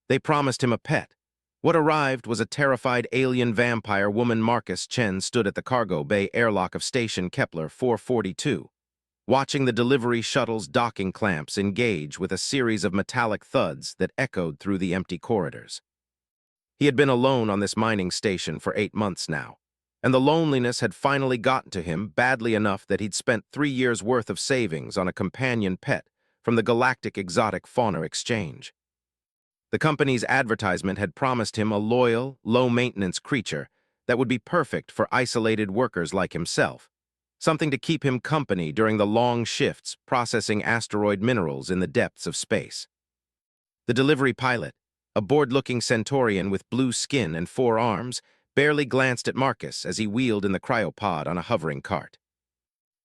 They promised him a pet. What arrived was a terrified alien vampire woman. Marcus Chen stood at the cargo bay airlock of Station Kepler 442, watching the delivery shuttle's docking clamps engage with a series of metallic thuds that echoed through the empty corridors. He had been alone on this mining station for 8 months now, and the loneliness had finally gotten to him badly enough that he'd spent 3 years' worth of savings on a companion pet from the Galactic Exotic Fauna Exchange. The company's advertisement had promised him a loyal, low-maintenance creature that would be perfect for isolated workers like himself, something to keep him company during the long shifts processing asteroid minerals in the depths of space. The delivery pilot, a bored-looking Centaurian with blue skin and 4 arms, barely glanced at Marcus as he wheeled in the cryopod on a hovering cart.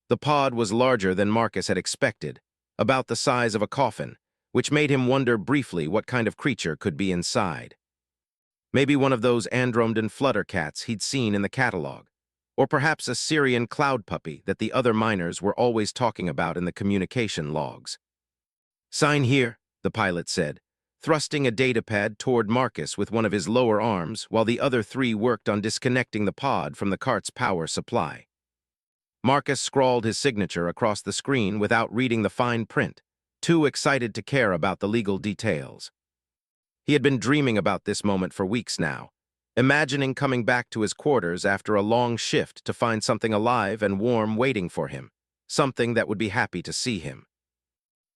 The pod was larger than Marcus had expected, about the size of a coffin, which made him wonder briefly what kind of creature could be inside. Maybe one of those Andromedon flutter cats he'd seen in the catalog, or perhaps a Syrian cloud puppy that the other miners were always talking about in the communication logs. "Sign here," the pilot said, thrusting a datapad toward Marcus with one of his lower arms while the other 3 worked on disconnecting the pod from the cart's power supply. Marcus scrawled his signature across the screen without reading the fine print, too excited to care about the legal details. He had been dreaming about this moment for weeks now, imagining coming back to his quarters after a long shift to find something alive and warm waiting for him, something that would be happy to see him.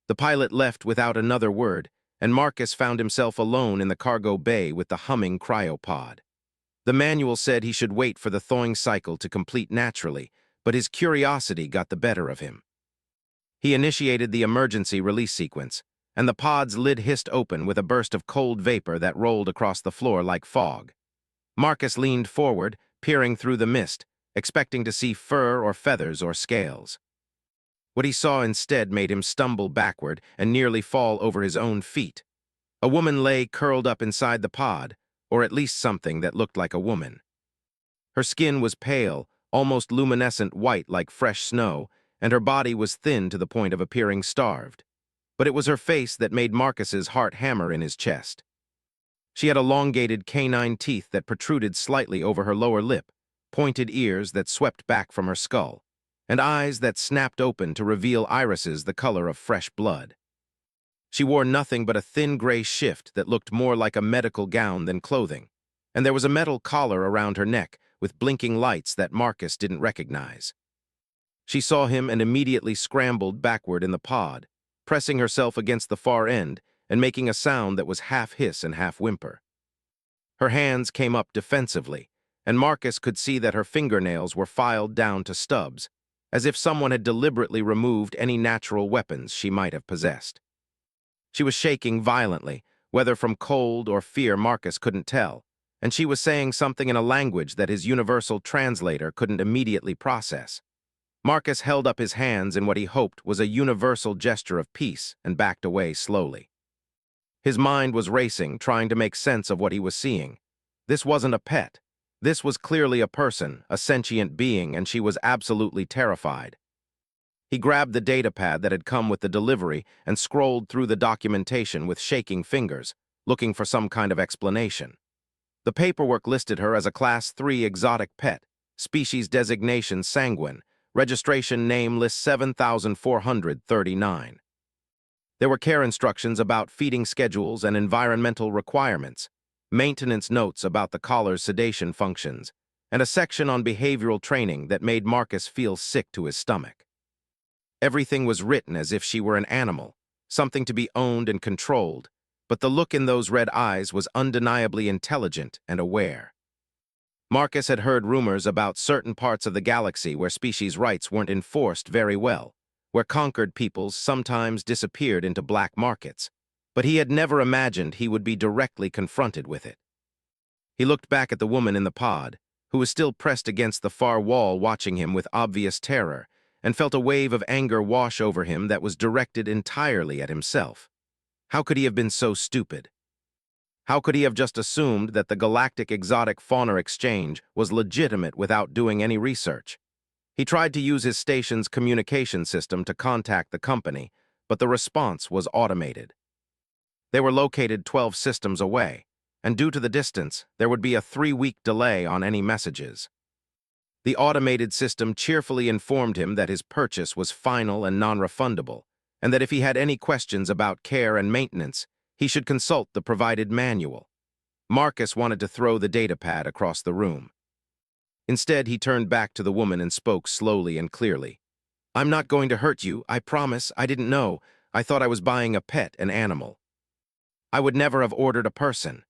The pilot left without another word, and Marcus found himself alone in the cargo bay with the humming cryopod. The manual said he should wait for the thawing cycle to complete naturally, but his curiosity got the better of him. He initiated the emergency release sequence, and the pod's lid hissed open with a burst of cold vapor that rolled across the floor like fog. Marcus leaned forward, peering through the mist, expecting to see fur or feathers or scales. What he saw instead made him stumble backward and nearly fall over his own feet. A woman lay curled up inside the pod, or at least something that looked like a woman. Her skin was pale, almost luminescent white like fresh snow, and her body was thin to the point of appearing starved. But it was her face that made Marcus's heart hammer in his chest. She had elongated canine teeth that protruded slightly over her lower lip, pointed ears that swept back from her skull, and eyes that snapped open to reveal irises the color of fresh blood. She wore nothing but a thin gray shift that looked more like a medical gown than clothing, and there was a metal collar around her neck with blinking lights that Marcus didn't recognize. She saw him and immediately scrambled backward in the pod, pressing herself against the far end and making a sound that was half hiss and half whimper. Her hands came up defensively, and Marcus could see that her fingernails were filed down to stubs, as if someone had deliberately removed any natural weapons she might have possessed. She was shaking violently, whether from cold or fear Marcus couldn't tell, and she was saying something in a language that his universal translator couldn't immediately process. Marcus held up his hands in what he hoped was a universal gesture of peace and backed away slowly. His mind was racing, trying to make sense of what he was seeing. This wasn't a pet. This was clearly a person, a sentient being, and she was absolutely terrified. He grabbed the datapad that had come with the delivery and scrolled through the documentation with shaking fingers, looking for some kind of explanation. The paperwork listed her as a Class 3 exotic pet, species designation sanguine, registration name list 7439. There were care instructions about feeding schedules and environmental requirements, maintenance notes about the collar's sedation functions, and a section on behavioral training that made Marcus feel sick to his stomach. Everything was written as if she were an animal, something to be owned and controlled, but the look in those red eyes was undeniably intelligent and aware. Marcus had heard rumors about certain parts of the galaxy where species rights weren't enforced very well, where conquered peoples sometimes disappeared into black markets, but he had never imagined he would be directly confronted with it. He looked back at the woman in the pod, who was still pressed against the far wall watching him with obvious terror, and felt a wave of anger wash over him that was directed entirely at himself. How could he have been so stupid? How could he have just assumed that the Galactic Exotic Fauna Exchange was legitimate without doing any research? He tried to use his station's communication system to contact the company, but the response was automated. They were located 12 systems away, and due to the distance, there would be a 3-week delay on any messages. The automated system cheerfully informed him that his purchase was final and non-refundable, and that if he had any questions about care and maintenance, he should consult the provided manual. Marcus wanted to throw the datapad across the room. Instead, he turned back to the woman and spoke slowly and clearly. "I'm not going to hurt you, I promise. I didn't know. I thought I was buying a pet, an animal. I would never have ordered a person."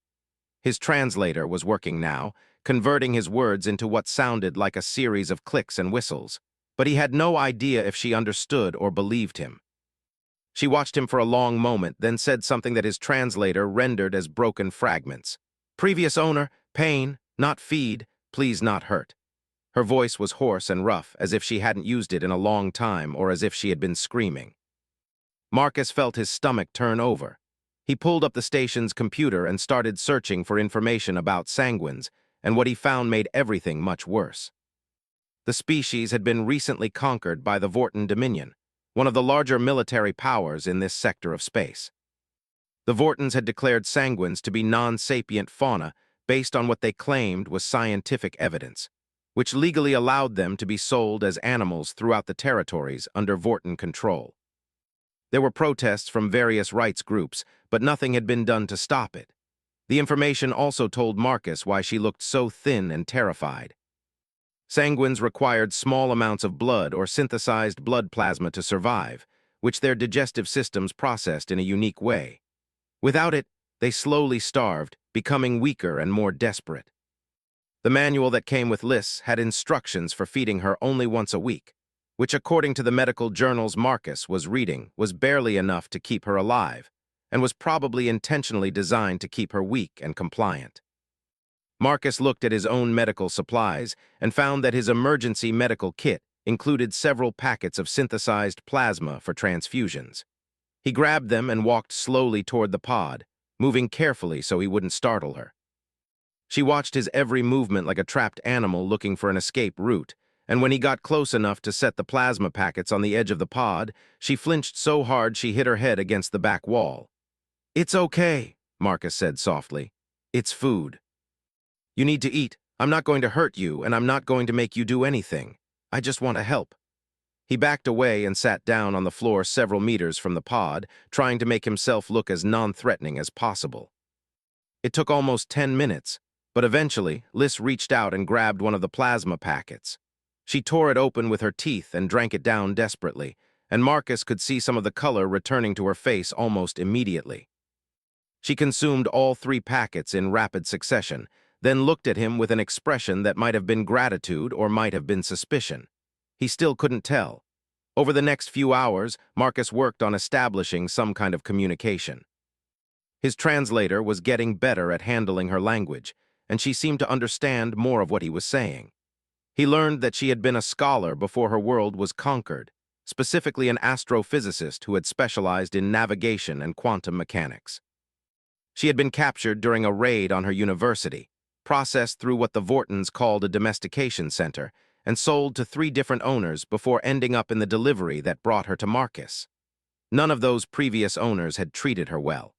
His translator was working now, converting his words into what sounded like a series of clicks and whistles, but he had no idea if she understood or believed him. She watched him for a long moment, then said something that his translator rendered as broken fragments. "Previous owner, pain, not feed, please not hurt." Her voice was hoarse and rough, as if she hadn't used it in a long time or as if she had been screaming. Marcus felt his stomach turn over. He pulled up the station's computer and started searching for information about sanguines, and what he found made everything much worse. The species had been recently conquered by the Vorten Dominion, one of the larger military powers in this sector of space. The Vortens had declared sanguines to be non-sapient fauna based on what they claimed was scientific evidence, which legally allowed them to be sold as animals throughout the territories under Vorten control. There were protests from various rights groups, but nothing had been done to stop it. The information also told Marcus why she looked so thin and terrified. Sanguines required small amounts of blood or synthesized blood plasma to survive, which their digestive systems processed in a unique way. Without it, they slowly starved, becoming weaker and more desperate. The manual that came with lists had instructions for feeding her only once a week, which, according to the medical journals Marcus was reading, was barely enough to keep her alive, and was probably intentionally designed to keep her weak and compliant. Marcus looked at his own medical supplies and found that his emergency medical kit included several packets of synthesized plasma for transfusions. He grabbed them and walked slowly toward the pod, moving carefully so he wouldn't startle her. She watched his every movement like a trapped animal looking for an escape route, and when he got close enough to set the plasma packets on the edge of the pod, she flinched so hard she hit her head against the back wall. "It's okay," Marcus said softly. "It's food. You need to eat. I'm not going to hurt you, and I'm not going to make you do anything. I just want to help." He backed away and sat down on the floor several meters from the pod, trying to make himself look as non-threatening as possible. It took almost 10 minutes, but eventually, Liz reached out and grabbed one of the plasma packets. She tore it open with her teeth and drank it down desperately, and Marcus could see some of the color returning to her face almost immediately. She consumed all 3 packets in rapid succession, then looked at him with an expression that might have been gratitude or might have been suspicion. He still couldn't tell. Over the next few hours, Marcus worked on establishing some kind of communication. His translator was getting better at handling her language, and she seemed to understand more of what he was saying. He learned that she had been a scholar before her world was conquered, specifically an astrophysicist who had specialized in navigation and quantum mechanics. She had been captured during a raid on her university, processed through what the Vortens called a domestication center, and sold to 3 different owners before ending up in the delivery that brought her to Marcus. None of those previous owners had treated her well.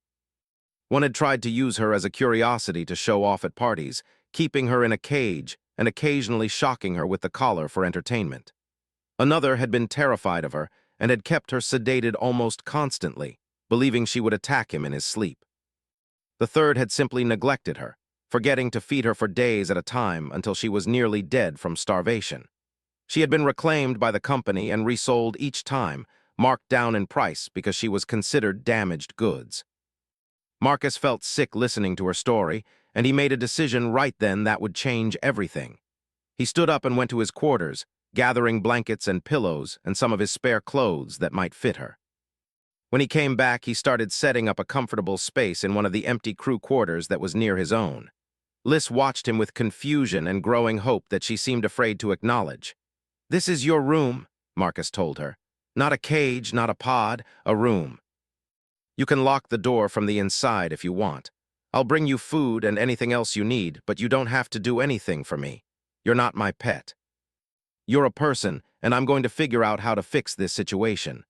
One had tried to use her as a curiosity to show off at parties, keeping her in a cage and occasionally shocking her with the collar for entertainment. Another had been terrified of her and had kept her sedated almost constantly, believing she would attack him in his sleep. The third had simply neglected her, forgetting to feed her for days at a time until she was nearly dead from starvation. She had been reclaimed by the company and resold each time, marked down in price because she was considered damaged goods. Marcus felt sick listening to her story, and he made a decision right then that would change everything. He stood up and went to his quarters, gathering blankets and pillows and some of his spare clothes that might fit her. When he came back, he started setting up a comfortable space in one of the empty crew quarters that was near his own. Liz watched him with confusion and growing hope that she seemed afraid to acknowledge. "This is your room," Marcus told her. "Not a cage, not a pod, a room. You can lock the door from the inside if you want. I'll bring you food and anything else you need, but you don't have to do anything for me. You're not my pet. You're a person, and I'm going to figure out how to fix this situation."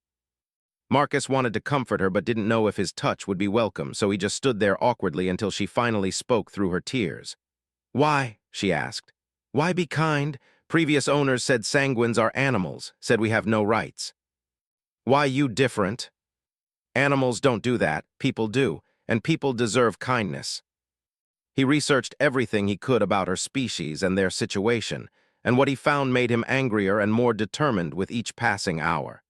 Marcus wanted to comfort her but didn't know if his touch would be welcome, so he just stood there awkwardly until she finally spoke through her tears. "Why?" she asked. "Why be kind? Previous owners said sanguines are animals, said we have no rights." "Why you different? Animals don't do that, people do, and people deserve kindness." He researched everything he could about her species and their situation, and what he found made him angrier and more determined with each passing hour.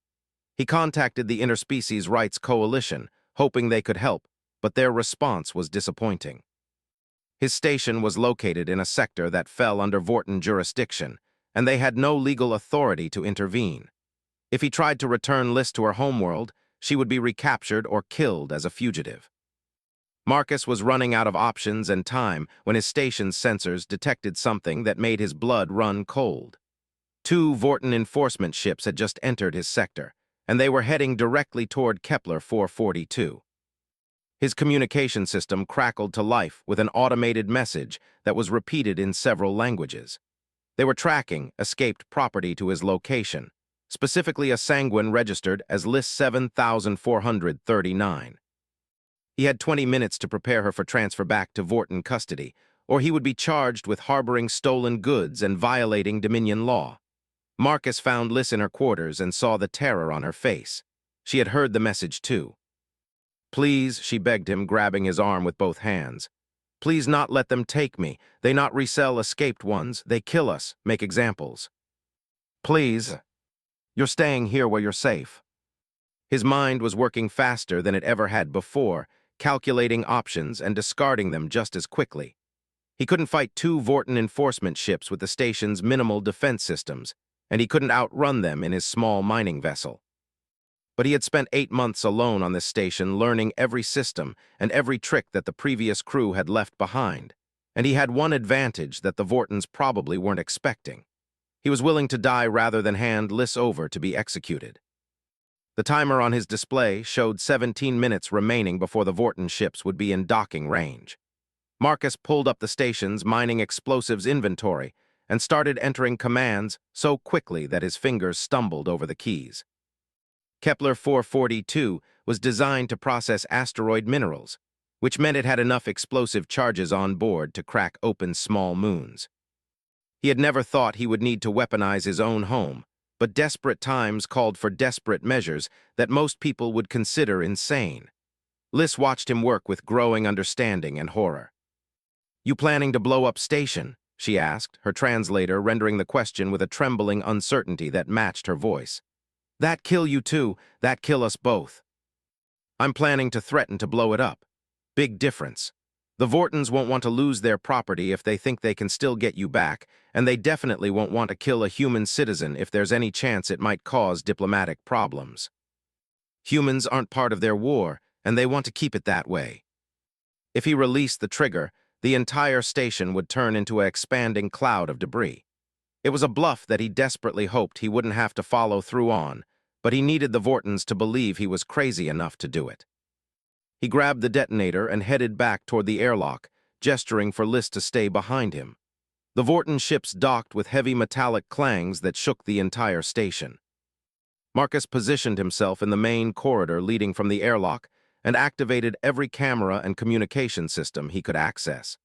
He contacted the Interspecies Rights Coalition, hoping they could help, but their response was disappointing. His station was located in a sector that fell under Vorton jurisdiction, and they had no legal authority to intervene. If he tried to return Liz to her homeworld, she would be recaptured or killed as a fugitive. Marcus was running out of options and time when his station's sensors detected something that made his blood run cold. Two Vorton enforcement ships had just entered his sector, and they were heading directly toward Kepler 442. His communication system crackled to life with an automated message that was repeated in several languages. They were tracking escaped property to his location, specifically a sanguine registered as List 7439. He had 20 minutes to prepare her for transfer back to Vorton custody, or he would be charged with harboring stolen goods and violating Dominion law. Marcus found Liz in her quarters and saw the terror on her face. She had heard the message too. "Please," she begged him, grabbing his arm with both hands. "Please not let them take me. They not resell escaped ones. They kill us, make examples. Please. You're staying here where you're safe." His mind was working faster than it ever had before, calculating options and discarding them just as quickly. He couldn't fight two Vorton enforcement ships with the station's minimal defense systems, and he couldn't outrun them in his small mining vessel. But he had spent 8 months alone on this station learning every system and every trick that the previous crew had left behind, and he had one advantage that the Vortons probably weren't expecting. He was willing to die rather than hand Liz over to be executed. The timer on his display showed 17 minutes remaining before the Vorton ships would be in docking range. Marcus pulled up the station's mining explosives inventory and started entering commands so quickly that his fingers stumbled over the keys. Kepler 442 was designed to process asteroid minerals, which meant it had enough explosive charges on board to crack open small moons. He had never thought he would need to weaponize his own home, but desperate times called for desperate measures that most people would consider insane. Liz watched him work with growing understanding and horror. "You planning to blow up station?" she asked, her translator rendering the question with a trembling uncertainty that matched her voice. "That kill you too, that kill us both." "I'm planning to threaten to blow it up. Big difference. The Vortons won't want to lose their property if they think they can still get you back, and they definitely won't want to kill a human citizen if there's any chance it might cause diplomatic problems. Humans aren't part of their war, and they want to keep it that way." If he released the trigger, the entire station would turn into an expanding cloud of debris. It was a bluff that he desperately hoped he wouldn't have to follow through on, but he needed the Vortons to believe he was crazy enough to do it. He grabbed the detonator and headed back toward the airlock, gesturing for Liz to stay behind him. The Vorton ships docked with heavy metallic clangs that shook the entire station. Marcus positioned himself in the main corridor leading from the airlock and activated every camera and communication system he could access.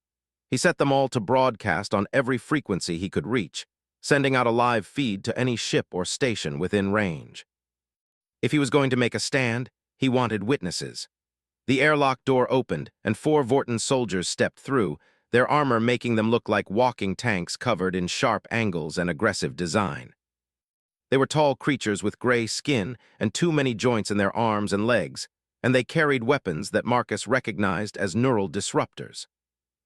He set them all to broadcast on every frequency he could reach, sending out a live feed to any ship or station within range. If he was going to make a stand, he wanted witnesses. The airlock door opened, and 4 Vorton soldiers stepped through, their armor making them look like walking tanks covered in sharp angles and aggressive design. They were tall creatures with gray skin and too many joints in their arms and legs, and they carried weapons that Marcus recognized as neural disruptors.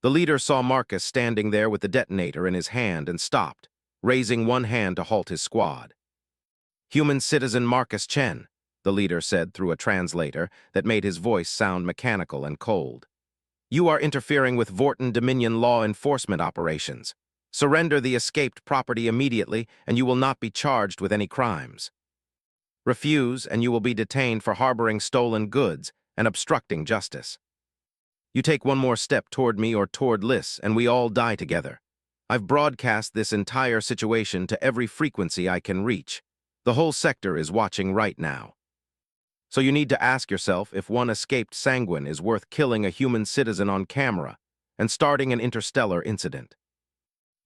The leader saw Marcus standing there with the detonator in his hand and stopped, raising one hand to halt his squad. "Human citizen Marcus Chen," the leader said through a translator that made his voice sound mechanical and cold. "You are interfering with Vorton Dominion law enforcement operations. Surrender the escaped property immediately, and you will not be charged with any crimes. Refuse, and you will be detained for harboring stolen goods and obstructing justice. You take one more step toward me or toward Liz, and we all die together. I've broadcast this entire situation to every frequency I can reach. The whole sector is watching right now." So you need to ask yourself if one escaped sanguine is worth killing a human citizen on camera and starting an interstellar incident.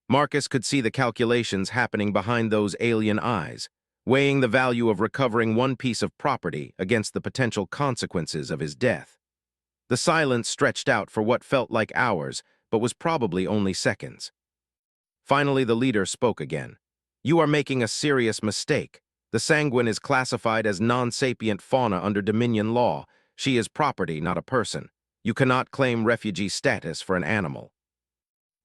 Marcus could see the calculations happening behind those alien eyes, weighing the value of recovering one piece of property against the potential consequences of his death. The silence stretched out for what felt like hours, but was probably only seconds. Finally, the leader spoke again. "You are making a serious mistake. The sanguine is classified as non-sapient fauna under Dominion law. She is property, not a person. You cannot claim refugee status for an animal."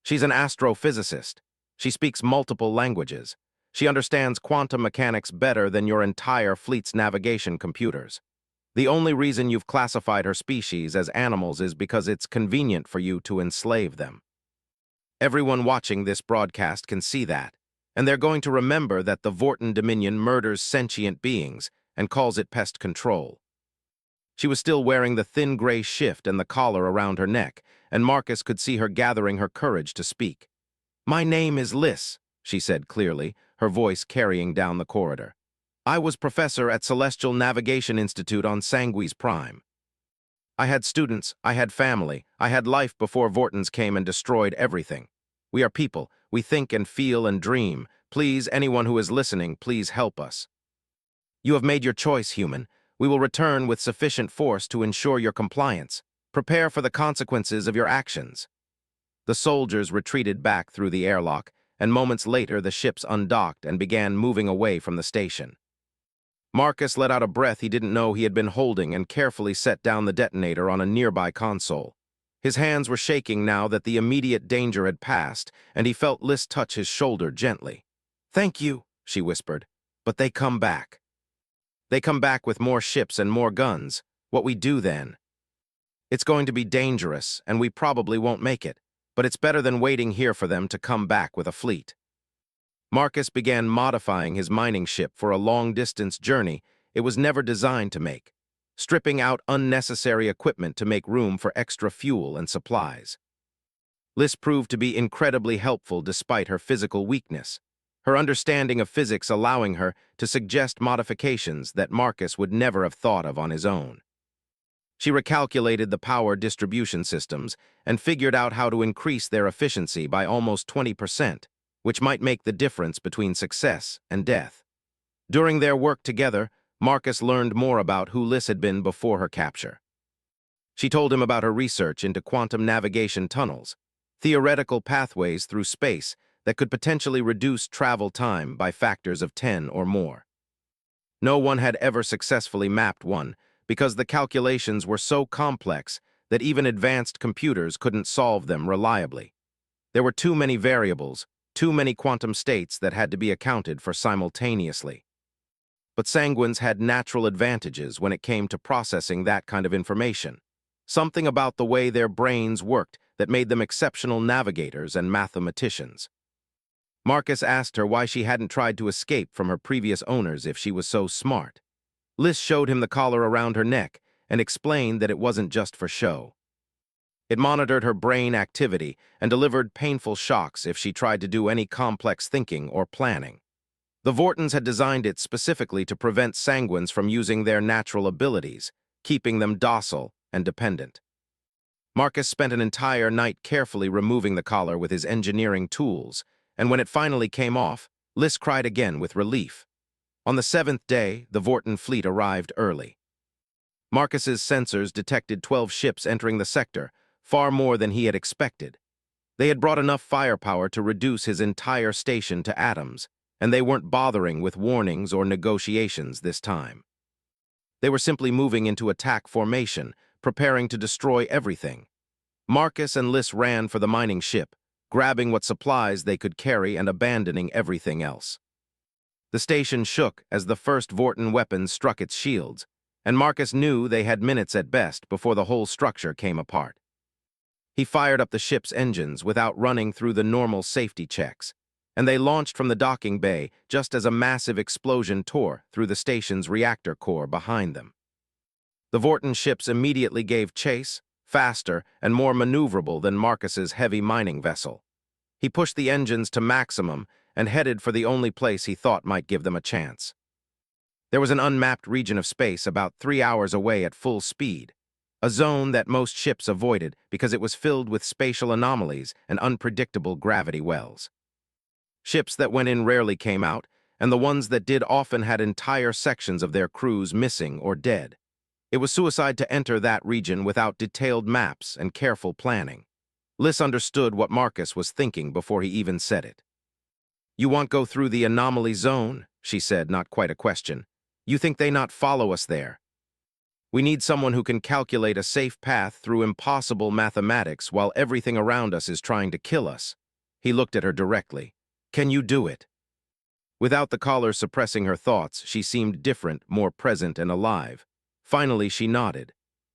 She's an astrophysicist. She speaks multiple languages. She understands quantum mechanics better than your entire fleet's navigation computers. The only reason you've classified her species as animals is because it's convenient for you to enslave them. Everyone watching this broadcast can see that, and they're going to remember that the Vorten Dominion murders sentient beings and calls it pest control. She was still wearing the thin gray shift and the collar around her neck, and Marcus could see her gathering her courage to speak. "My name is Liz," she said clearly, her voice carrying down the corridor. "I was professor at Celestial Navigation Institute on Sanguis Prime. I had students, I had family, I had life before Vortens came and destroyed everything. We are people, we think and feel and dream. Please, anyone who is listening, please help us. You have made your choice, human. We will return with sufficient force to ensure your compliance. Prepare for the consequences of your actions." The soldiers retreated back through the airlock, and moments later the ships undocked and began moving away from the station. Marcus let out a breath he didn't know he had been holding and carefully set down the detonator on a nearby console. His hands were shaking now that the immediate danger had passed, and he felt Liz touch his shoulder gently. "Thank you," she whispered, "but they come back. They come back with more ships and more guns. What we do then? It's going to be dangerous, and we probably won't make it, but it's better than waiting here for them to come back with a fleet." Marcus began modifying his mining ship for a long-distance journey it was never designed to make, stripping out unnecessary equipment to make room for extra fuel and supplies. Liz proved to be incredibly helpful despite her physical weakness, her understanding of physics allowing her to suggest modifications that Marcus would never have thought of on his own. She recalculated the power distribution systems and figured out how to increase their efficiency by almost 20%, which might make the difference between success and death. During their work together, Marcus learned more about who Liz had been before her capture. She told him about her research into quantum navigation tunnels, theoretical pathways through space that could potentially reduce travel time by factors of 10 or more. No one had ever successfully mapped one because the calculations were so complex that even advanced computers couldn't solve them reliably. There were too many variables, too many quantum states that had to be accounted for simultaneously. But sanguines had natural advantages when it came to processing that kind of information. Something about the way their brains worked that made them exceptional navigators and mathematicians. Marcus asked her why she hadn't tried to escape from her previous owners if she was so smart. Liz showed him the collar around her neck and explained that it wasn't just for show. It monitored her brain activity and delivered painful shocks if she tried to do any complex thinking or planning. The Vortens had designed it specifically to prevent sanguines from using their natural abilities, keeping them docile and dependent. Marcus spent an entire night carefully removing the collar with his engineering tools, and when it finally came off, Liz cried again with relief. On the 7th day, the Vorten fleet arrived early. Marcus's sensors detected 12 ships entering the sector, far more than he had expected. They had brought enough firepower to reduce his entire station to atoms, and they weren't bothering with warnings or negotiations this time. They were simply moving into attack formation, preparing to destroy everything. Marcus and Liz ran for the mining ship, grabbing what supplies they could carry and abandoning everything else. The station shook as the first Vorten weapon struck its shields, and Marcus knew they had minutes at best before the whole structure came apart. He fired up the ship's engines without running through the normal safety checks, and they launched from the docking bay just as a massive explosion tore through the station's reactor core behind them. The Vorten ships immediately gave chase, faster and more maneuverable than Marcus's heavy mining vessel. He pushed the engines to maximum and headed for the only place he thought might give them a chance. There was an unmapped region of space about 3 hours away at full speed, a zone that most ships avoided because it was filled with spatial anomalies and unpredictable gravity wells. Ships that went in rarely came out, and the ones that did often had entire sections of their crews missing or dead. It was suicide to enter that region without detailed maps and careful planning. Liz understood what Marcus was thinking before he even said it. "You won't go through the anomaly zone," she said, not quite a question. "You think they not follow us there? We need someone who can calculate a safe path through impossible mathematics while everything around us is trying to kill us." He looked at her directly. "Can you do it?" Without the caller suppressing her thoughts, she seemed different, more present and alive. Finally, she nodded.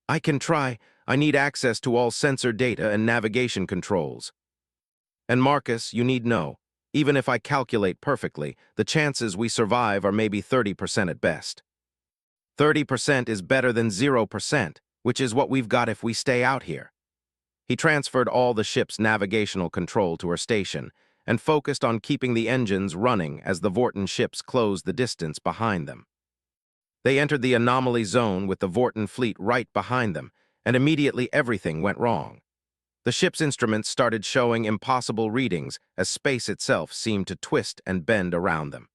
"I can try. I need access to all sensor data and navigation controls. And Marcus, you need know, even if I calculate perfectly, the chances we survive are maybe 30% at best. 30% is better than 0%, which is what we've got if we stay out here." He transferred all the ship's navigational control to her station and focused on keeping the engines running as the Vorton ships closed the distance behind them. They entered the anomaly zone with the Vorton fleet right behind them, and immediately everything went wrong. The ship's instruments started showing impossible readings as space itself seemed to twist and bend around them.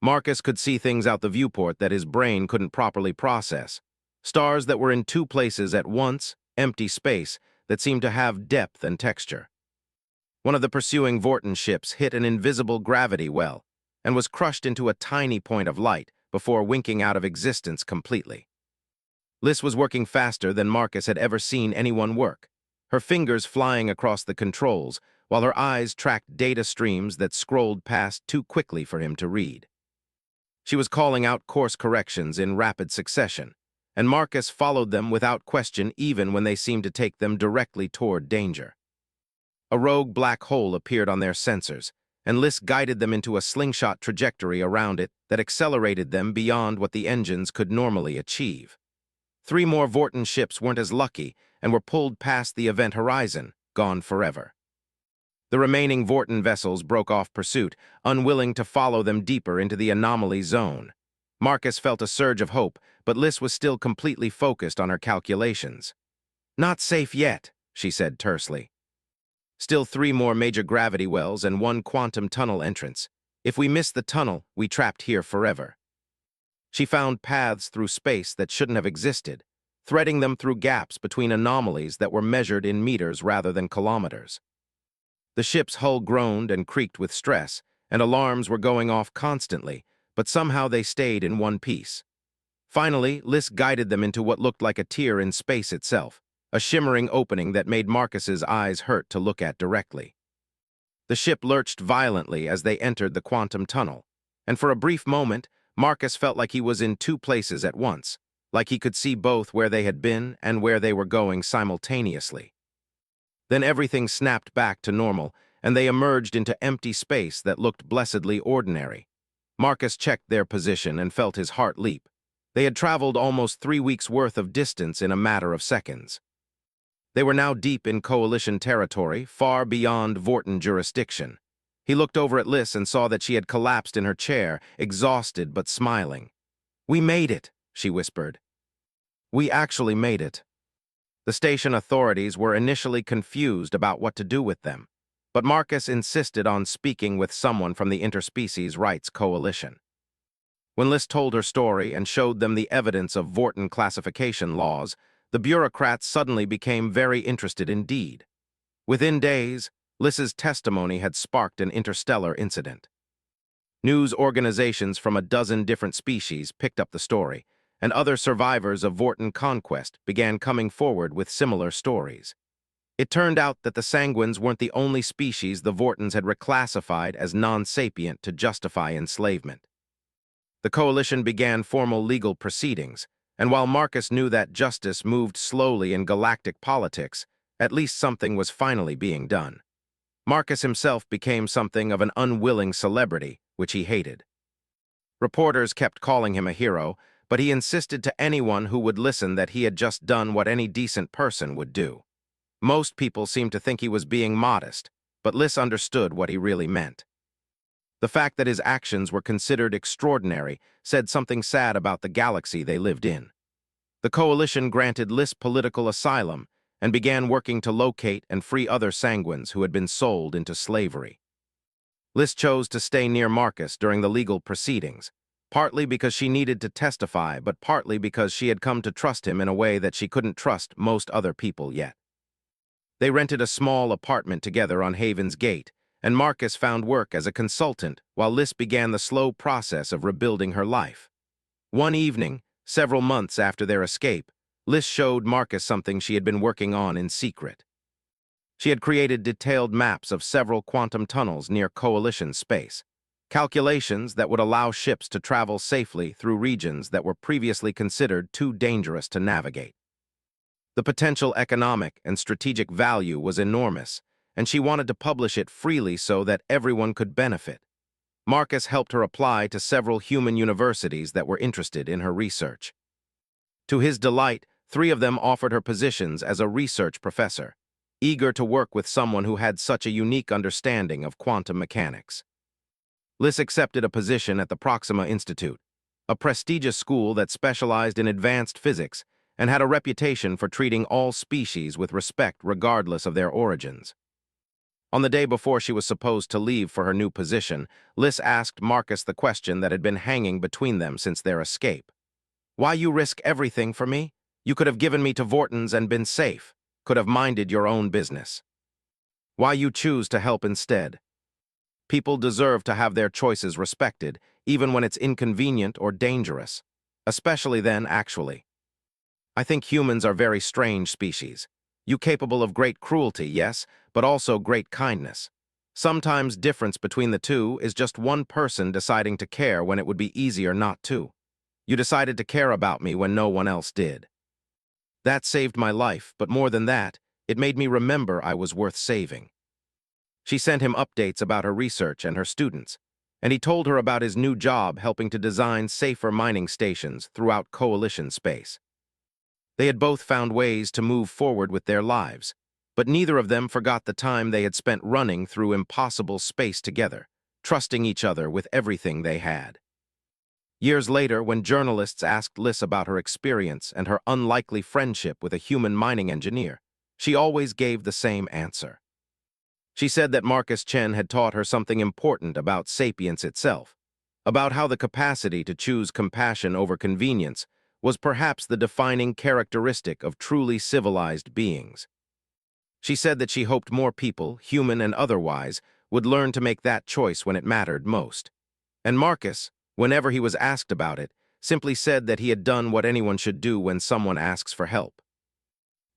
Marcus could see things out the viewport that his brain couldn't properly process. Stars that were in two places at once, empty space that seemed to have depth and texture. One of the pursuing Vorton ships hit an invisible gravity well and was crushed into a tiny point of light before winking out of existence completely. Liz was working faster than Marcus had ever seen anyone work, her fingers flying across the controls while her eyes tracked data streams that scrolled past too quickly for him to read. She was calling out course corrections in rapid succession, and Marcus followed them without question even when they seemed to take them directly toward danger. A rogue black hole appeared on their sensors, and Liz guided them into a slingshot trajectory around it that accelerated them beyond what the engines could normally achieve. 3 more Vorton ships weren't as lucky and were pulled past the event horizon, gone forever. The remaining Vorton vessels broke off pursuit, unwilling to follow them deeper into the anomaly zone. Marcus felt a surge of hope, but Liz was still completely focused on her calculations. "Not safe yet," she said tersely. "Still 3 more major gravity wells and 1 quantum tunnel entrance. If we miss the tunnel, we trapped here forever." She found paths through space that shouldn't have existed, threading them through gaps between anomalies that were measured in meters rather than kilometers. The ship's hull groaned and creaked with stress, and alarms were going off constantly, but somehow they stayed in one piece. Finally, Liz guided them into what looked like a tier in space itself, a shimmering opening that made Marcus's eyes hurt to look at directly. The ship lurched violently as they entered the quantum tunnel, and for a brief moment, Marcus felt like he was in 2 places at once, like he could see both where they had been and where they were going simultaneously. Then everything snapped back to normal, and they emerged into empty space that looked blessedly ordinary. Marcus checked their position and felt his heart leap. They had traveled almost 3 weeks' worth of distance in a matter of seconds. They were now deep in coalition territory, far beyond Vorton jurisdiction. He looked over at Liz and saw that she had collapsed in her chair, exhausted but smiling. "We made it," she whispered. "We actually made it." The station authorities were initially confused about what to do with them, but Marcus insisted on speaking with someone from the Interspecies Rights Coalition. When Liz told her story and showed them the evidence of Vorton classification laws, the bureaucrats suddenly became very interested indeed. Within days, Liz's testimony had sparked an interstellar incident. News organizations from a dozen different species picked up the story, and other survivors of Vorton conquest began coming forward with similar stories. It turned out that the Sanguines weren't the only species the Vortons had reclassified as non-sapient to justify enslavement. The coalition began formal legal proceedings, and while Marcus knew that justice moved slowly in galactic politics, at least something was finally being done. Marcus himself became something of an unwilling celebrity, which he hated. Reporters kept calling him a hero, but he insisted to anyone who would listen that he had just done what any decent person would do. Most people seemed to think he was being modest, but Liz understood what he really meant. The fact that his actions were considered extraordinary said something sad about the galaxy they lived in. The coalition granted Liss political asylum and began working to locate and free other sanguines who had been sold into slavery. Liss chose to stay near Marcus during the legal proceedings, partly because she needed to testify, but partly because she had come to trust him in a way that she couldn't trust most other people yet. They rented a small apartment together on Haven's Gate, and Marcus found work as a consultant while Liss began the slow process of rebuilding her life. One evening, several months after their escape, Liss showed Marcus something she had been working on in secret. She had created detailed maps of several quantum tunnels near Coalition space, calculations that would allow ships to travel safely through regions that were previously considered too dangerous to navigate. The potential economic and strategic value was enormous, and she wanted to publish it freely so that everyone could benefit. Marcus helped her apply to several human universities that were interested in her research. To his delight, 3 of them offered her positions as a research professor, eager to work with someone who had such a unique understanding of quantum mechanics. Liss accepted a position at the Proxima Institute, a prestigious school that specialized in advanced physics and had a reputation for treating all species with respect regardless of their origins. On the day before she was supposed to leave for her new position, Liss asked Marcus the question that had been hanging between them since their escape. "Why you risk everything for me? You could have given me to Vortons and been safe, could have minded your own business. Why you choose to help instead? People deserve to have their choices respected, even when it's inconvenient or dangerous. Especially then, actually. I think humans are very strange species. You capable of great cruelty, yes, but also great kindness. Sometimes difference between the two is just one person deciding to care when it would be easier not to. You decided to care about me when no one else did. That saved my life, but more than that, it made me remember I was worth saving." She sent him updates about her research and her students, and he told her about his new job helping to design safer mining stations throughout Coalition space. They had both found ways to move forward with their lives, but neither of them forgot the time they had spent running through impossible space together, trusting each other with everything they had. Years later, when journalists asked Liss about her experience and her unlikely friendship with a human mining engineer, she always gave the same answer. She said that Marcus Chen had taught her something important about sapience itself, about how the capacity to choose compassion over convenience was perhaps the defining characteristic of truly civilized beings. She said that she hoped more people, human and otherwise, would learn to make that choice when it mattered most. And Marcus, whenever he was asked about it, simply said that he had done what anyone should do when someone asks for help.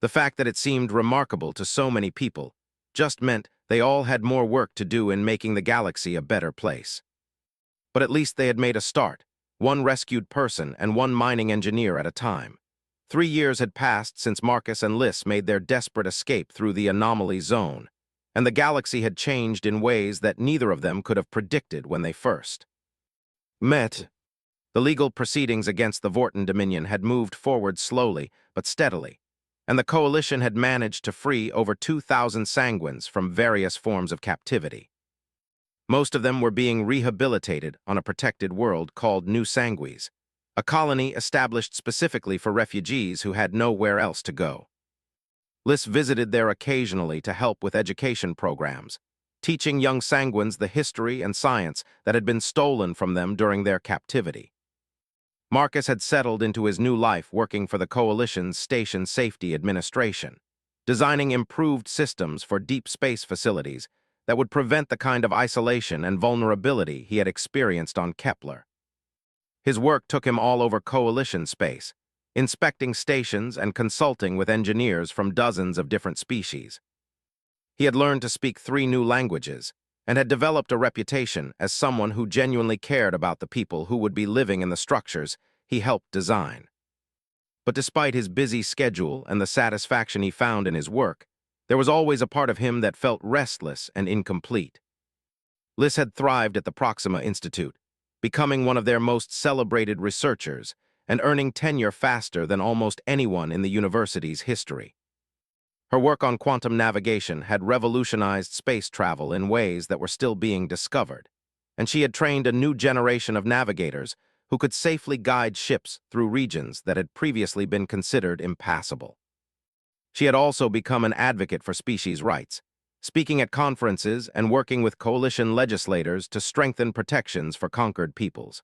The fact that it seemed remarkable to so many people just meant they all had more work to do in making the galaxy a better place. But at least they had made a start, one rescued person and one mining engineer at a time. 3 years had passed since Marcus and Liss made their desperate escape through the anomaly zone, and the galaxy had changed in ways that neither of them could have predicted when they first met. The legal proceedings against the Vorton Dominion had moved forward slowly but steadily, and the coalition had managed to free over 2,000 sanguines from various forms of captivity. Most of them were being rehabilitated on a protected world called New Sanguis, a colony established specifically for refugees who had nowhere else to go. Liss visited there occasionally to help with education programs, teaching young sanguines the history and science that had been stolen from them during their captivity. Marcus had settled into his new life working for the Coalition's Station Safety Administration, designing improved systems for deep space facilities that would prevent the kind of isolation and vulnerability he had experienced on Kepler. His work took him all over Coalition space, inspecting stations and consulting with engineers from dozens of different species. He had learned to speak 3 new languages and had developed a reputation as someone who genuinely cared about the people who would be living in the structures he helped design. But despite his busy schedule and the satisfaction he found in his work, there was always a part of him that felt restless and incomplete. Liss had thrived at the Proxima Institute, becoming one of their most celebrated researchers and earning tenure faster than almost anyone in the university's history. Her work on quantum navigation had revolutionized space travel in ways that were still being discovered, and she had trained a new generation of navigators who could safely guide ships through regions that had previously been considered impassable. She had also become an advocate for species rights, speaking at conferences and working with coalition legislators to strengthen protections for conquered peoples.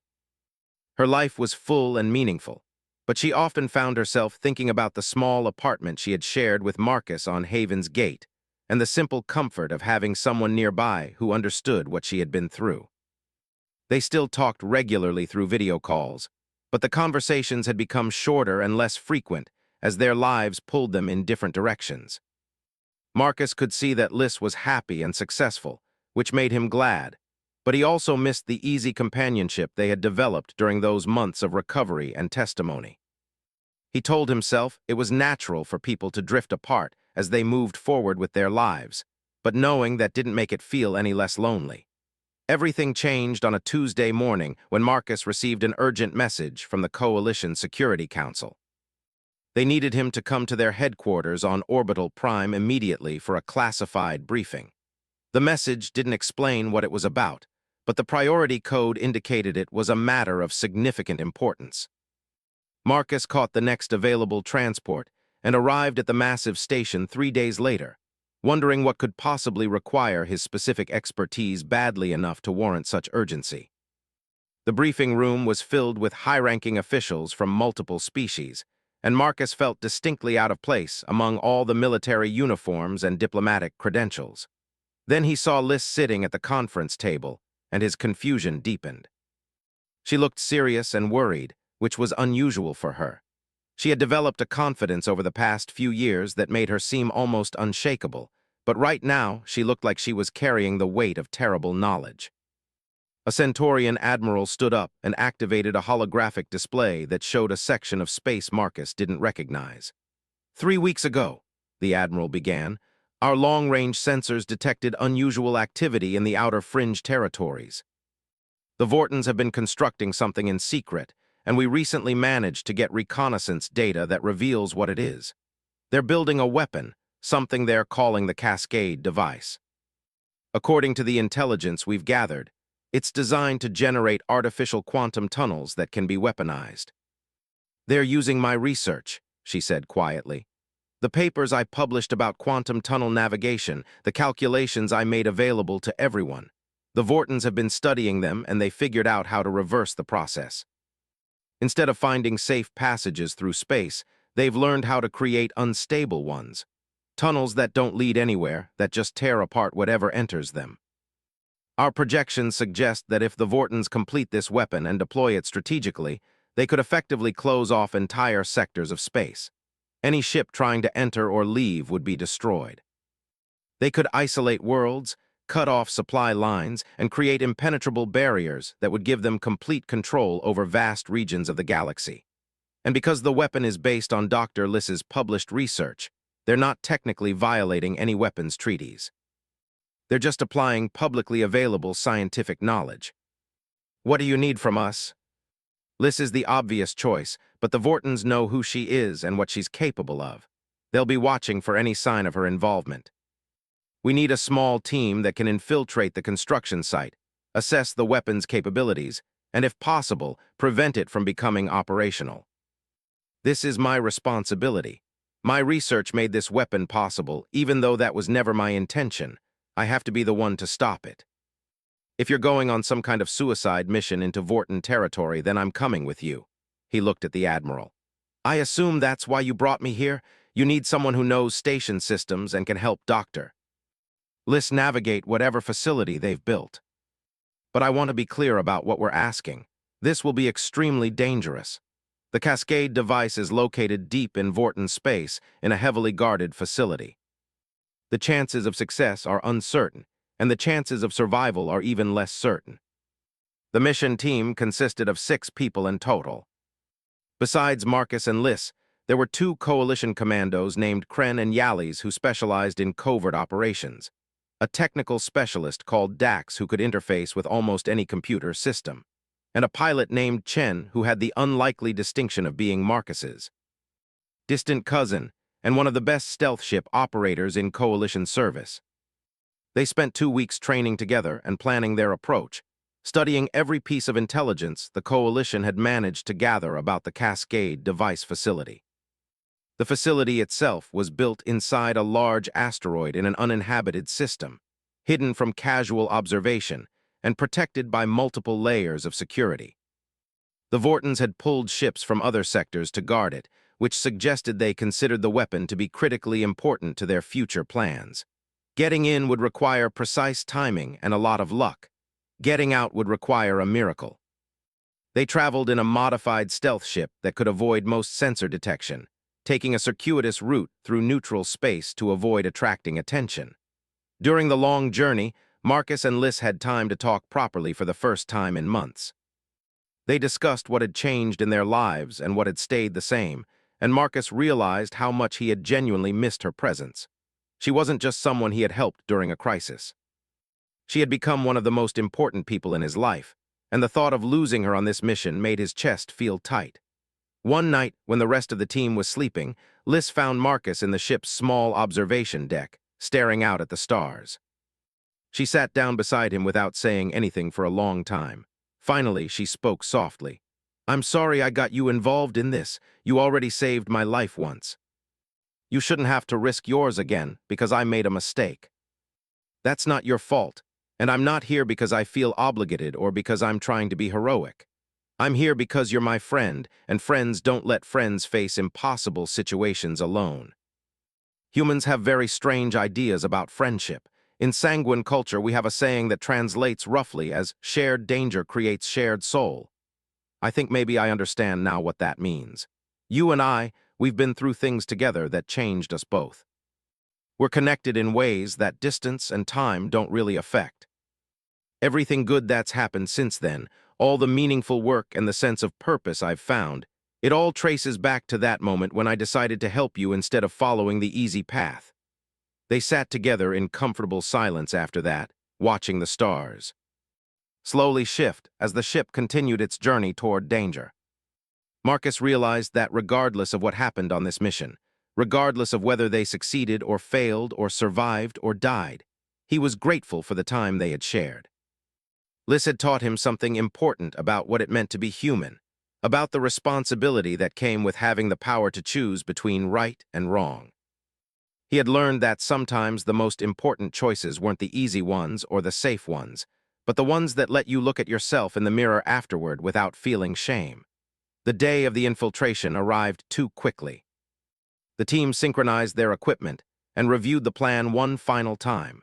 Her life was full and meaningful, but she often found herself thinking about the small apartment she had shared with Marcus on Haven's Gate and the simple comfort of having someone nearby who understood what she had been through. They still talked regularly through video calls, but the conversations had become shorter and less frequent as their lives pulled them in different directions. Marcus could see that Lys was happy and successful, which made him glad, but he also missed the easy companionship they had developed during those months of recovery and testimony. He told himself it was natural for people to drift apart as they moved forward with their lives, but knowing that didn't make it feel any less lonely. Everything changed on a Tuesday morning when Marcus received an urgent message from the Coalition Security Council. They needed him to come to their headquarters on Orbital Prime immediately for a classified briefing. The message didn't explain what it was about, but the priority code indicated it was a matter of significant importance. Marcus caught the next available transport and arrived at the massive station 3 days later, wondering what could possibly require his specific expertise badly enough to warrant such urgency. The briefing room was filled with high-ranking officials from multiple species, and Marcus felt distinctly out of place among all the military uniforms and diplomatic credentials. Then he saw Lys sitting at the conference table, and his confusion deepened. She looked serious and worried, which was unusual for her. She had developed a confidence over the past few years that made her seem almost unshakable, but right now she looked like she was carrying the weight of terrible knowledge. A Centaurian admiral stood up and activated a holographic display that showed a section of space Marcus didn't recognize. 3 weeks ago, the admiral began, our long-range sensors detected unusual activity in the outer fringe territories. The Vortons have been constructing something in secret, and we recently managed to get reconnaissance data that reveals what it is. They're building a weapon, something they're calling the Cascade device. According to the intelligence we've gathered, it's designed to generate artificial quantum tunnels that can be weaponized. They're using my research, she said quietly. The papers I published about quantum tunnel navigation, the calculations I made available to everyone. The Vortons have been studying them and they figured out how to reverse the process. Instead of finding safe passages through space, they've learned how to create unstable ones. Tunnels that don't lead anywhere, that just tear apart whatever enters them. Our projections suggest that if the Vortons complete this weapon and deploy it strategically, they could effectively close off entire sectors of space. Any ship trying to enter or leave would be destroyed. They could isolate worlds, cut off supply lines, and create impenetrable barriers that would give them complete control over vast regions of the galaxy. And because the weapon is based on Dr. Lys's published research, they're not technically violating any weapons treaties. They're just applying publicly available scientific knowledge. What do you need from us? Lys is the obvious choice, but the Vortons know who she is and what she's capable of. They'll be watching for any sign of her involvement. We need a small team that can infiltrate the construction site, assess the weapon's capabilities, and if possible, prevent it from becoming operational. This is my responsibility. My research made this weapon possible, even though that was never my intention. I have to be the one to stop it. If you're going on some kind of suicide mission into Vorton territory, then I'm coming with you. He looked at the Admiral. I assume that's why you brought me here? You need someone who knows station systems and can help Doctor Lys navigate whatever facility they've built. But I want to be clear about what we're asking. This will be extremely dangerous. The Cascade device is located deep in Vorton space in a heavily guarded facility. The chances of success are uncertain, and the chances of survival are even less certain. The mission team consisted of 6 people in total. Besides Marcus and Lys, there were 2 coalition commandos named Kren and Yalis who specialized in covert operations, a technical specialist called Dax who could interface with almost any computer system, and a pilot named Chen who had the unlikely distinction of being Marcus's distant cousin and one of the best stealth ship operators in coalition service. They spent 2 weeks training together and planning their approach, Studying every piece of intelligence the Coalition had managed to gather about the Cascade device facility. The facility itself was built inside a large asteroid in an uninhabited system, hidden from casual observation and protected by multiple layers of security. The Vortons had pulled ships from other sectors to guard it, which suggested they considered the weapon to be critically important to their future plans. Getting in would require precise timing and a lot of luck. Getting out would require a miracle. They traveled in a modified stealth ship that could avoid most sensor detection, taking a circuitous route through neutral space to avoid attracting attention. During the long journey, Marcus and Liz had time to talk properly for the first time in months. They discussed what had changed in their lives and what had stayed the same, and Marcus realized how much he had genuinely missed her presence. She wasn't just someone he had helped during a crisis. She had become one of the most important people in his life, and the thought of losing her on this mission made his chest feel tight. One night, when the rest of the team was sleeping, Liz found Marcus in the ship's small observation deck, staring out at the stars. She sat down beside him without saying anything for a long time. Finally, she spoke softly. "I'm sorry I got you involved in this. You already saved my life once. You shouldn't have to risk yours again because I made a mistake. That's not your fault, and I'm not here because I feel obligated or because I'm trying to be heroic. I'm here because you're my friend, and friends don't let friends face impossible situations alone." Humans have very strange ideas about friendship. In sanguine culture, we have a saying that translates roughly as shared danger creates shared soul. I think maybe I understand now what that means. You and I, we've been through things together that changed us both. We're connected in ways that distance and time don't really affect. Everything good that's happened since then, all the meaningful work and the sense of purpose I've found, it all traces back to that moment when I decided to help you instead of following the easy path. They sat together in comfortable silence after that, watching the stars slowly shift as the ship continued its journey toward danger. Marcus realized that regardless of what happened on this mission, regardless of whether they succeeded or failed or survived or died, he was grateful for the time they had shared. Liz had taught him something important about what it meant to be human, about the responsibility that came with having the power to choose between right and wrong. He had learned that sometimes the most important choices weren't the easy ones or the safe ones, but the ones that let you look at yourself in the mirror afterward without feeling shame. The day of the infiltration arrived too quickly. The team synchronized their equipment and reviewed the plan one final time.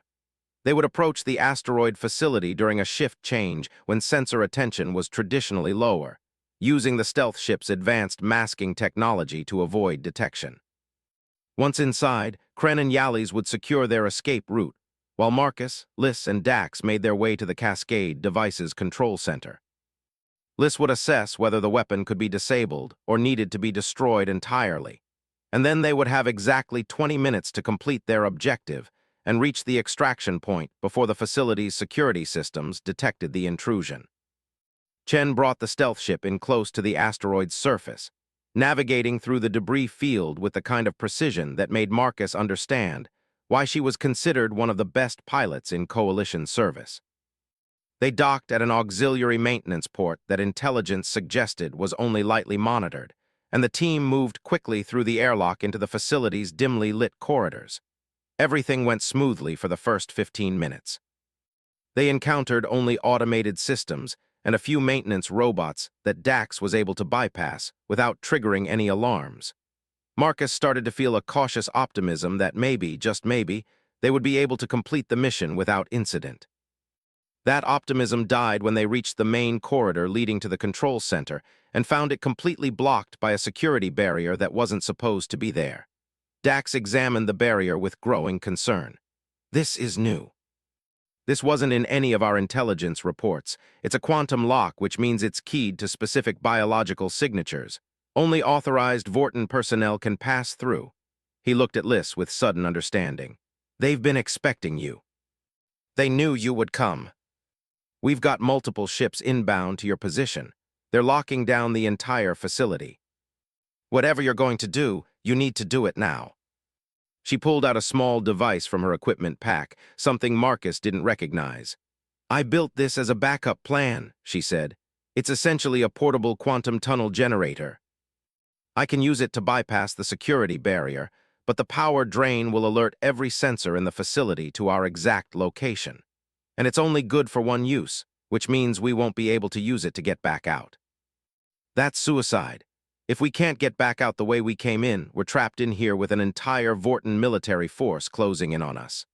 They would approach the asteroid facility during a shift change when sensor attention was traditionally lower, using the stealth ship's advanced masking technology to avoid detection. Once inside, Kren and Yalis would secure their escape route, while Marcus, Liz, and Dax made their way to the Cascade device's control center. Liz would assess whether the weapon could be disabled or needed to be destroyed entirely, and then they would have exactly 20 minutes to complete their objective and reach the extraction point before the facility's security systems detected the intrusion. Chen brought the stealth ship in close to the asteroid's surface, navigating through the debris field with the kind of precision that made Marcus understand why she was considered one of the best pilots in Coalition service. They docked at an auxiliary maintenance port that intelligence suggested was only lightly monitored, and the team moved quickly through the airlock into the facility's dimly lit corridors. Everything went smoothly for the first 15 minutes. They encountered only automated systems and a few maintenance robots that Dax was able to bypass without triggering any alarms. Marcus started to feel a cautious optimism that maybe, just maybe, they would be able to complete the mission without incident. That optimism died when they reached the main corridor leading to the control center and found it completely blocked by a security barrier that wasn't supposed to be there. Dax examined the barrier with growing concern. "This is new. This wasn't in any of our intelligence reports. It's a quantum lock, which means it's keyed to specific biological signatures. Only authorized Vorton personnel can pass through." He looked at Liz with sudden understanding. "They've been expecting you. They knew you would come. We've got multiple ships inbound to your position. They're locking down the entire facility. Whatever you're going to do, you need to do it now." She pulled out a small device from her equipment pack, something Marcus didn't recognize. "I built this as a backup plan," she said. "It's essentially a portable quantum tunnel generator. I can use it to bypass the security barrier, but the power drain will alert every sensor in the facility to our exact location. And it's only good for one use, which means we won't be able to use it to get back out. That's suicide. If we can't get back out the way we came in, we're trapped in here with an entire Vorten military force closing in on us."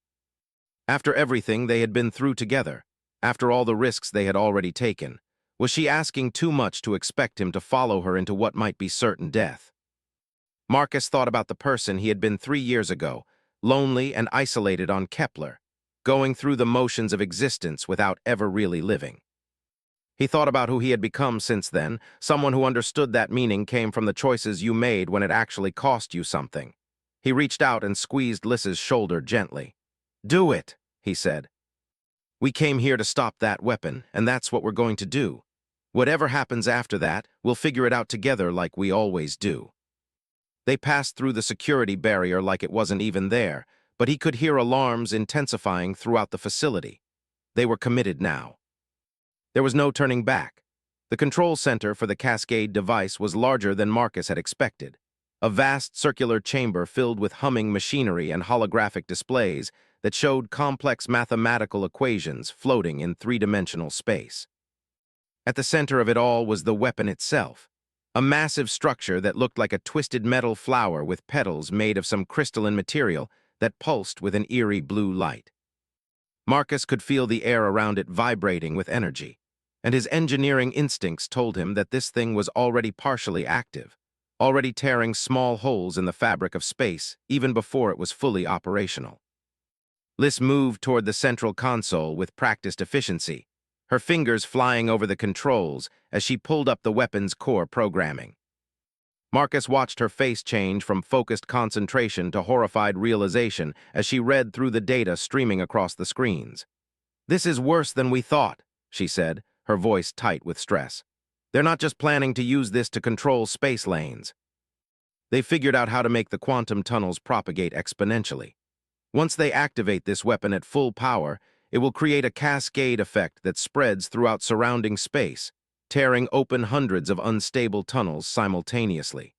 After everything they had been through together, after all the risks they had already taken, was she asking too much to expect him to follow her into what might be certain death? Marcus thought about the person he had been 3 years ago, lonely and isolated on Kepler, going through the motions of existence without ever really living. He thought about who he had become since then, someone who understood that meaning came from the choices you made when it actually cost you something. He reached out and squeezed Lys's shoulder gently. "Do it," he said. "We came here to stop that weapon, and that's what we're going to do. Whatever happens after that, we'll figure it out together like we always do." They passed through the security barrier like it wasn't even there, but he could hear alarms intensifying throughout the facility. They were committed now. There was no turning back. The control center for the Cascade device was larger than Marcus had expected. A vast circular chamber filled with humming machinery and holographic displays that showed complex mathematical equations floating in three-dimensional space. At the center of it all was the weapon itself, a massive structure that looked like a twisted metal flower with petals made of some crystalline material that pulsed with an eerie blue light. Marcus could feel the air around it vibrating with energy, and his engineering instincts told him that this thing was already partially active, already tearing small holes in the fabric of space even before it was fully operational. Lys moved toward the central console with practiced efficiency, her fingers flying over the controls as she pulled up the weapon's core programming. Marcus watched her face change from focused concentration to horrified realization as she read through the data streaming across the screens. "This is worse than we thought," she said, her voice tight with stress. "They're not just planning to use this to control space lanes. They figured out how to make the quantum tunnels propagate exponentially. Once they activate this weapon at full power, it will create a cascade effect that spreads throughout surrounding space, tearing open hundreds of unstable tunnels simultaneously.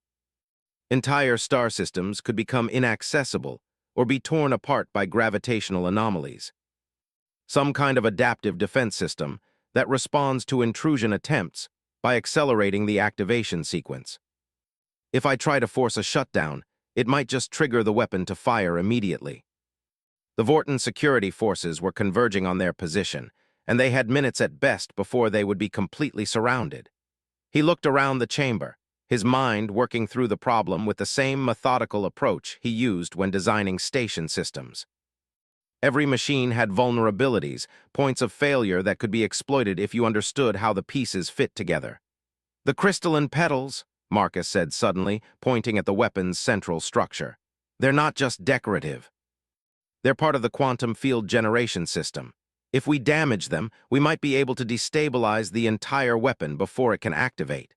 Entire star systems could become inaccessible or be torn apart by gravitational anomalies. Some kind of adaptive defense system that responds to intrusion attempts by accelerating the activation sequence. If I try to force a shutdown, it might just trigger the weapon to fire immediately." The Vorten security forces were converging on their position, and they had minutes at best before they would be completely surrounded. He looked around the chamber, his mind working through the problem with the same methodical approach he used when designing station systems. Every machine had vulnerabilities, points of failure that could be exploited if you understood how the pieces fit together. "The crystalline petals," Marcus said suddenly, pointing at the weapon's central structure. "They're not just decorative. They're part of the quantum field generation system. If we damage them, we might be able to destabilize the entire weapon before it can activate."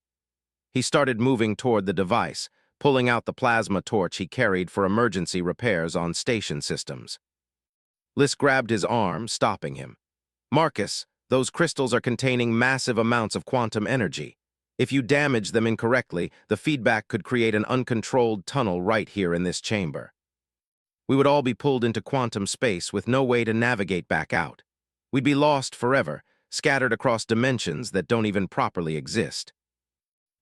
He started moving toward the device, pulling out the plasma torch he carried for emergency repairs on station systems. Lys grabbed his arm, stopping him. "Marcus, those crystals are containing massive amounts of quantum energy. If you damage them incorrectly, the feedback could create an uncontrolled tunnel right here in this chamber. We would all be pulled into quantum space with no way to navigate back out. We'd be lost forever, scattered across dimensions that don't even properly exist."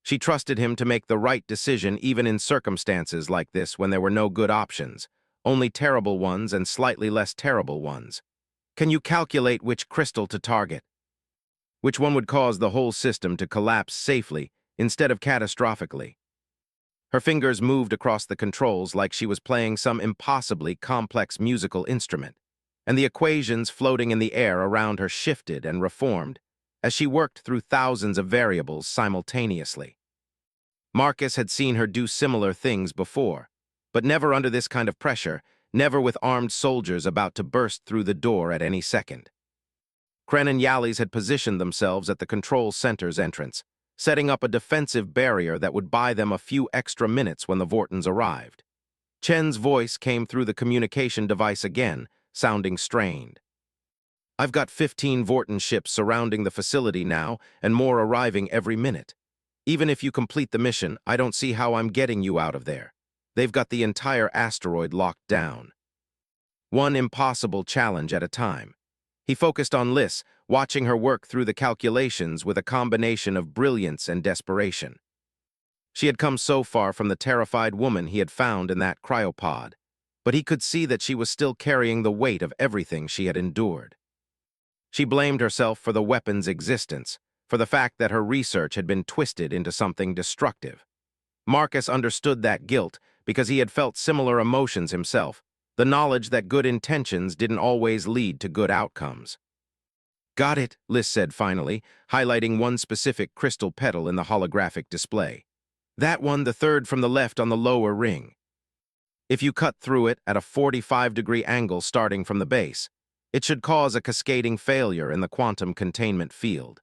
She trusted him to make the right decision even in circumstances like this when there were no good options, only terrible ones and slightly less terrible ones. "Can you calculate which crystal to target? Which one would cause the whole system to collapse safely instead of catastrophically?" Her fingers moved across the controls like she was playing some impossibly complex musical instrument, and the equations floating in the air around her shifted and reformed as she worked through thousands of variables simultaneously. Marcus had seen her do similar things before, but never under this kind of pressure, never with armed soldiers about to burst through the door at any second. Kren and Yallies had positioned themselves at the control center's entrance, setting up a defensive barrier that would buy them a few extra minutes when the Vortens arrived. Chen's voice came through the communication device again, sounding strained. I've got 15 Vorton ships surrounding the facility now, and more arriving every minute. Even if you complete the mission, I don't see how I'm getting you out of there. They've got the entire asteroid locked down. One impossible challenge at a time. He focused on Liz, watching her work through the calculations with a combination of brilliance and desperation. She had come so far from the terrified woman he had found in that cryopod, but he could see that she was still carrying the weight of everything she had endured. She blamed herself for the weapon's existence, for the fact that her research had been twisted into something destructive. Marcus understood that guilt because he had felt similar emotions himself, the knowledge that good intentions didn't always lead to good outcomes. "Got it," Liz said finally, highlighting one specific crystal petal in the holographic display. "That one, the third from the left on the lower ring. If you cut through it at a 45-degree angle starting from the base, it should cause a cascading failure in the quantum containment field.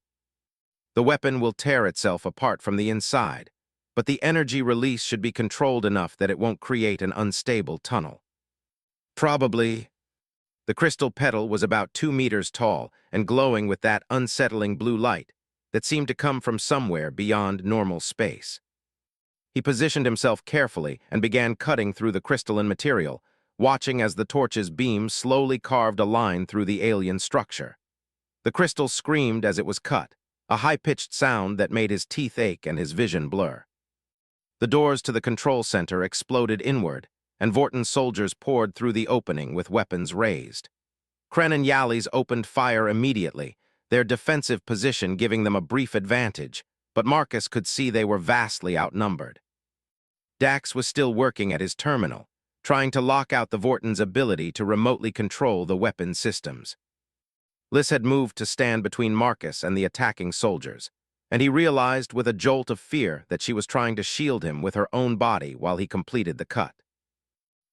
The weapon will tear itself apart from the inside, but the energy release should be controlled enough that it won't create an unstable tunnel. Probably." The crystal petal was about 2 meters tall and glowing with that unsettling blue light that seemed to come from somewhere beyond normal space. He positioned himself carefully and began cutting through the crystalline material, watching as the torch's beam slowly carved a line through the alien structure. The crystal screamed as it was cut, a high-pitched sound that made his teeth ache and his vision blur. The doors to the control center exploded inward, and Vorton's soldiers poured through the opening with weapons raised. Kren and Yali's opened fire immediately, their defensive position giving them a brief advantage, but Marcus could see they were vastly outnumbered. Dax was still working at his terminal, trying to lock out the Vorton's ability to remotely control the weapon systems. Liz had moved to stand between Marcus and the attacking soldiers, and he realized with a jolt of fear that she was trying to shield him with her own body while he completed the cut.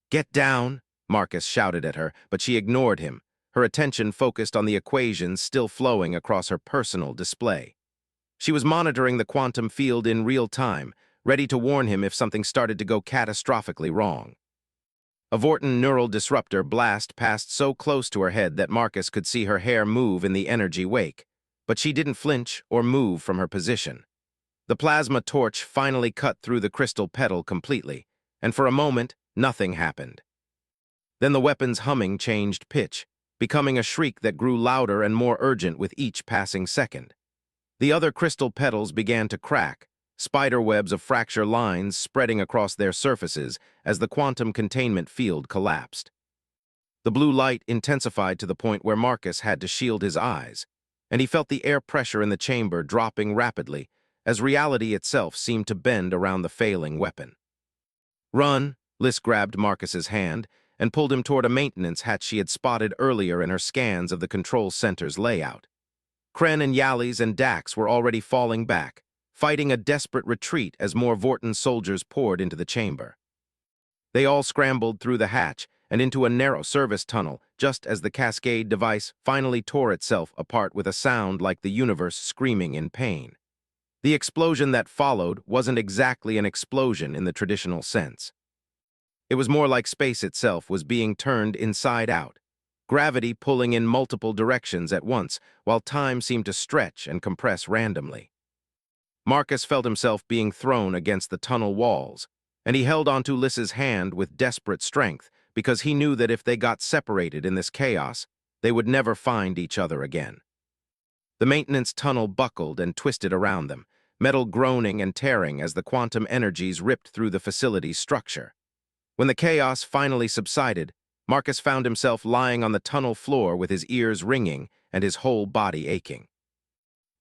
"Get down," Marcus shouted at her, but she ignored him, her attention focused on the equations still flowing across her personal display. She was monitoring the quantum field in real time, ready to warn him if something started to go catastrophically wrong. A Vorton neural disruptor blast passed so close to her head that Marcus could see her hair move in the energy wake, but she didn't flinch or move from her position. The plasma torch finally cut through the crystal petal completely, and for a moment, nothing happened. Then the weapon's humming changed pitch, becoming a shriek that grew louder and more urgent with each passing second. The other crystal petals began to crack, spiderwebs of fracture lines spreading across their surfaces as the quantum containment field collapsed. The blue light intensified to the point where Marcus had to shield his eyes, and he felt the air pressure in the chamber dropping rapidly as reality itself seemed to bend around the failing weapon. "Run!" Liz grabbed Marcus's hand and pulled him toward a maintenance hatch she had spotted earlier in her scans of the control center's layout. Kren and Yali's and Dax were already falling back, fighting a desperate retreat as more Vorton soldiers poured into the chamber. They all scrambled through the hatch and into a narrow service tunnel just as the cascade device finally tore itself apart with a sound like the universe screaming in pain. The explosion that followed wasn't exactly an explosion in the traditional sense. It was more like space itself was being turned inside out, gravity pulling in multiple directions at once while time seemed to stretch and compress randomly. Marcus felt himself being thrown against the tunnel walls, and he held onto Liz's hand with desperate strength because he knew that if they got separated in this chaos, they would never find each other again. The maintenance tunnel buckled and twisted around them, metal groaning and tearing as the quantum energies ripped through the facility's structure. When the chaos finally subsided, Marcus found himself lying on the tunnel floor with his ears ringing and his whole body aching.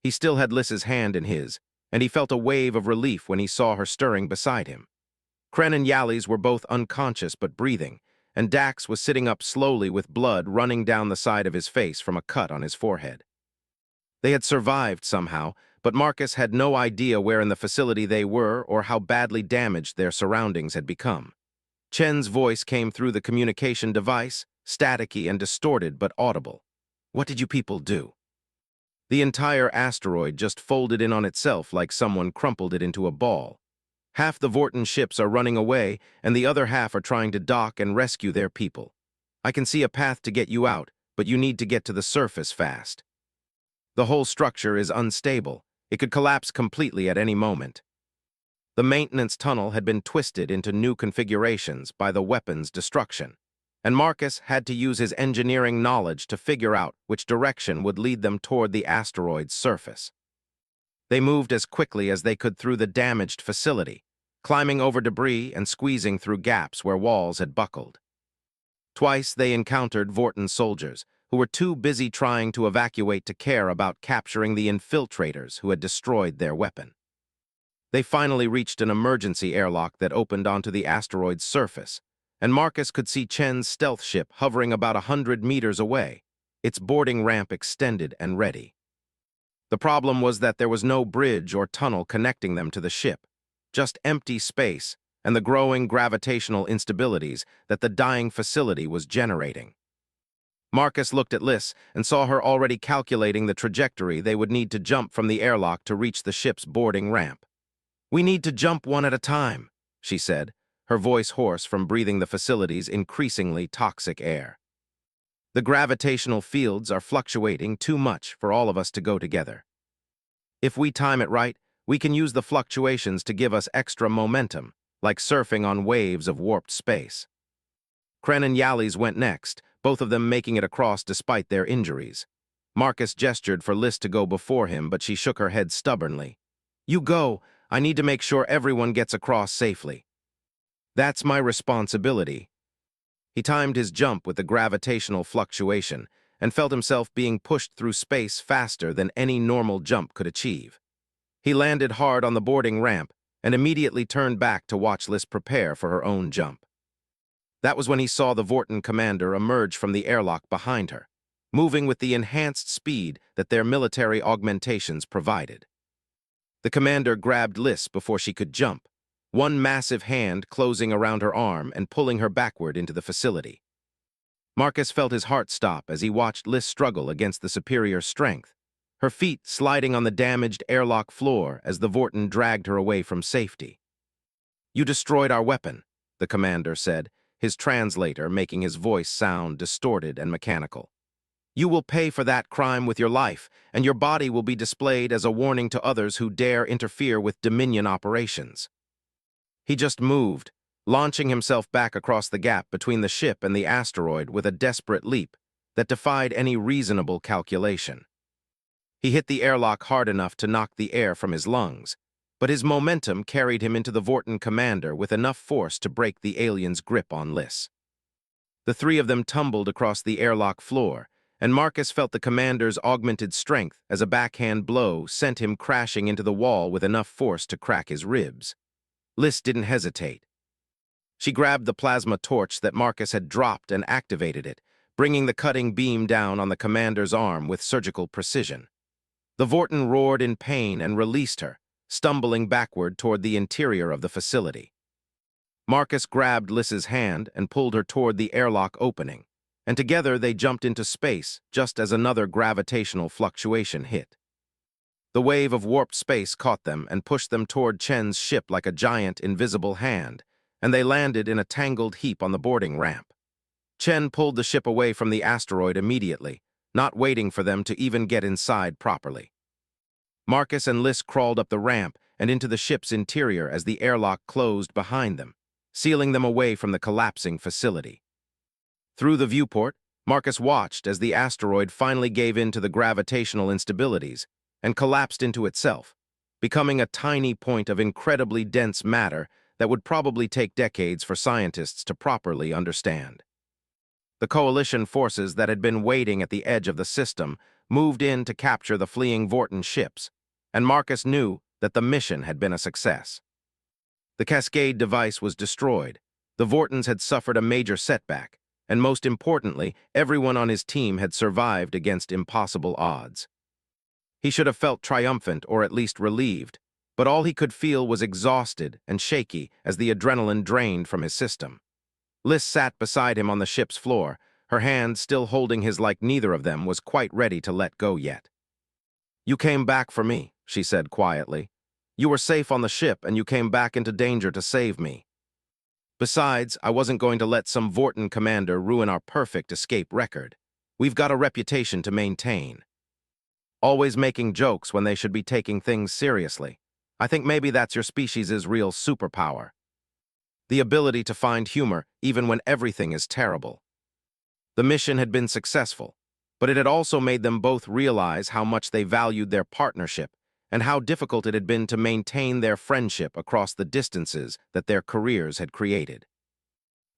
He still had Liz's hand in his, and he felt a wave of relief when he saw her stirring beside him. Kren and Yali's were both unconscious but breathing, and Dax was sitting up slowly with blood running down the side of his face from a cut on his forehead. They had survived somehow, but Marcus had no idea where in the facility they were or how badly damaged their surroundings had become. Chen's voice came through the communication device, staticky and distorted but audible. "What did you people do?" The entire asteroid just folded in on itself like someone crumpled it into a ball. Half the Vorton ships are running away, and the other half are trying to dock and rescue their people. I can see a path to get you out, but you need to get to the surface fast. The whole structure is unstable. It could collapse completely at any moment. The maintenance tunnel had been twisted into new configurations by the weapon's destruction, and Marcus had to use his engineering knowledge to figure out which direction would lead them toward the asteroid's surface. They moved as quickly as they could through the damaged facility, climbing over debris and squeezing through gaps where walls had buckled. Twice they encountered Vorton soldiers, who were too busy trying to evacuate to care about capturing the infiltrators who had destroyed their weapon. They finally reached an emergency airlock that opened onto the asteroid's surface, and Marcus could see Chen's stealth ship hovering about 100 meters away, its boarding ramp extended and ready. The problem was that there was no bridge or tunnel connecting them to the ship, just empty space and the growing gravitational instabilities that the dying facility was generating. Marcus looked at Liz and saw her already calculating the trajectory they would need to jump from the airlock to reach the ship's boarding ramp. "We need to jump one at a time," she said, her voice hoarse from breathing the facility's increasingly toxic air. "The gravitational fields are fluctuating too much for all of us to go together. If we time it right, we can use the fluctuations to give us extra momentum, like surfing on waves of warped space." Kren and Yalli's went next, both of them making it across despite their injuries. Marcus gestured for Liz to go before him, but she shook her head stubbornly. "You go. I need to make sure everyone gets across safely." "That's my responsibility." He timed his jump with the gravitational fluctuation and felt himself being pushed through space faster than any normal jump could achieve. He landed hard on the boarding ramp and immediately turned back to watch Liz prepare for her own jump. That was when he saw the Vorton commander emerge from the airlock behind her, moving with the enhanced speed that their military augmentations provided. The commander grabbed Liz before she could jump, one massive hand closing around her arm and pulling her backward into the facility. Marcus felt his heart stop as he watched Liz struggle against the superior strength, her feet sliding on the damaged airlock floor as the Vorton dragged her away from safety. "You destroyed our weapon," the commander said, his translator making his voice sound distorted and mechanical. "You will pay for that crime with your life, and your body will be displayed as a warning to others who dare interfere with Dominion operations." He just moved, launching himself back across the gap between the ship and the asteroid with a desperate leap that defied any reasonable calculation. He hit the airlock hard enough to knock the air from his lungs, but his momentum carried him into the Vorton commander with enough force to break the alien's grip on Liz. The three of them tumbled across the airlock floor, and Marcus felt the commander's augmented strength as a backhand blow sent him crashing into the wall with enough force to crack his ribs. Liz didn't hesitate. She grabbed the plasma torch that Marcus had dropped and activated it, bringing the cutting beam down on the commander's arm with surgical precision. The Vorton roared in pain and released her, stumbling backward toward the interior of the facility. Marcus grabbed Liz's hand and pulled her toward the airlock opening, and together they jumped into space just as another gravitational fluctuation hit. The wave of warped space caught them and pushed them toward Chen's ship like a giant invisible hand, and they landed in a tangled heap on the boarding ramp. Chen pulled the ship away from the asteroid immediately, not waiting for them to even get inside properly. Marcus and Liz crawled up the ramp and into the ship's interior as the airlock closed behind them, sealing them away from the collapsing facility. Through the viewport, Marcus watched as the asteroid finally gave in to the gravitational instabilities and collapsed into itself, becoming a tiny point of incredibly dense matter that would probably take decades for scientists to properly understand. The coalition forces that had been waiting at the edge of the system moved in to capture the fleeing Vorton ships, and Marcus knew that the mission had been a success. The Cascade device was destroyed, the Vortons had suffered a major setback, and most importantly, everyone on his team had survived against impossible odds. He should have felt triumphant or at least relieved, but all he could feel was exhausted and shaky as the adrenaline drained from his system. Liz sat beside him on the ship's floor, her hand still holding his like neither of them was quite ready to let go yet. "You came back for me," she said quietly. "You were safe on the ship and you came back into danger to save me. Besides, I wasn't going to let some Vorton commander ruin our perfect escape record." We've got a reputation to maintain. Always making jokes when they should be taking things seriously. I think maybe that's your species' real superpower. The ability to find humor even when everything is terrible. The mission had been successful, but it had also made them both realize how much they valued their partnership and how difficult it had been to maintain their friendship across the distances that their careers had created.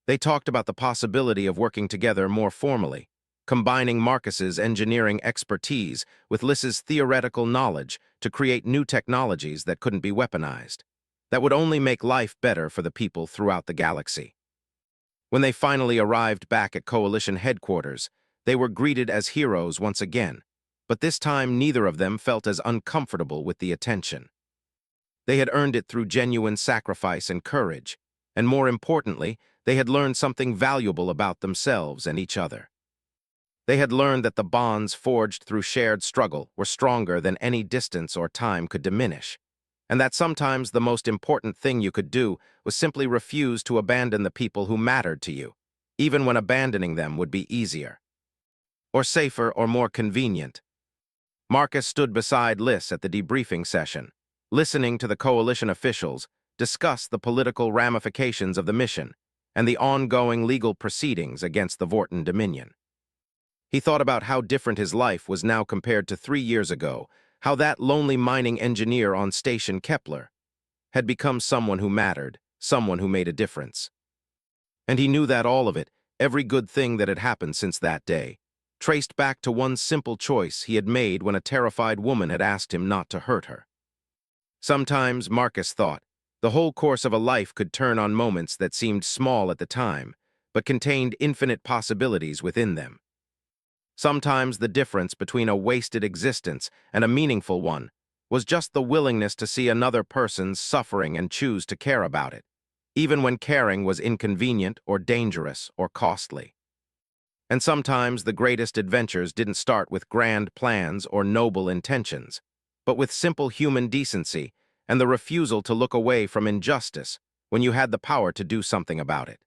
They talked about the possibility of working together more formally, combining Marcus's engineering expertise with Liss's theoretical knowledge to create new technologies that couldn't be weaponized, that would only make life better for the people throughout the galaxy. When they finally arrived back at Coalition headquarters, they were greeted as heroes once again, but this time neither of them felt as uncomfortable with the attention. They had earned it through genuine sacrifice and courage, and more importantly, they had learned something valuable about themselves and each other. They had learned that the bonds forged through shared struggle were stronger than any distance or time could diminish, and that sometimes the most important thing you could do was simply refuse to abandon the people who mattered to you, even when abandoning them would be easier, or safer or more convenient. Marcus stood beside Liss at the debriefing session, listening to the Coalition officials discuss the political ramifications of the mission and the ongoing legal proceedings against the Vorten Dominion. He thought about how different his life was now compared to 3 years ago, how that lonely mining engineer on Station Kepler had become someone who mattered, someone who made a difference. And he knew that all of it, every good thing that had happened since that day, traced back to one simple choice he had made when a terrified woman had asked him not to hurt her. Sometimes, Marcus thought, the whole course of a life could turn on moments that seemed small at the time, but contained infinite possibilities within them. Sometimes the difference between a wasted existence and a meaningful one was just the willingness to see another person's suffering and choose to care about it, even when caring was inconvenient or dangerous or costly. And sometimes the greatest adventures didn't start with grand plans or noble intentions, but with simple human decency and the refusal to look away from injustice when you had the power to do something about it.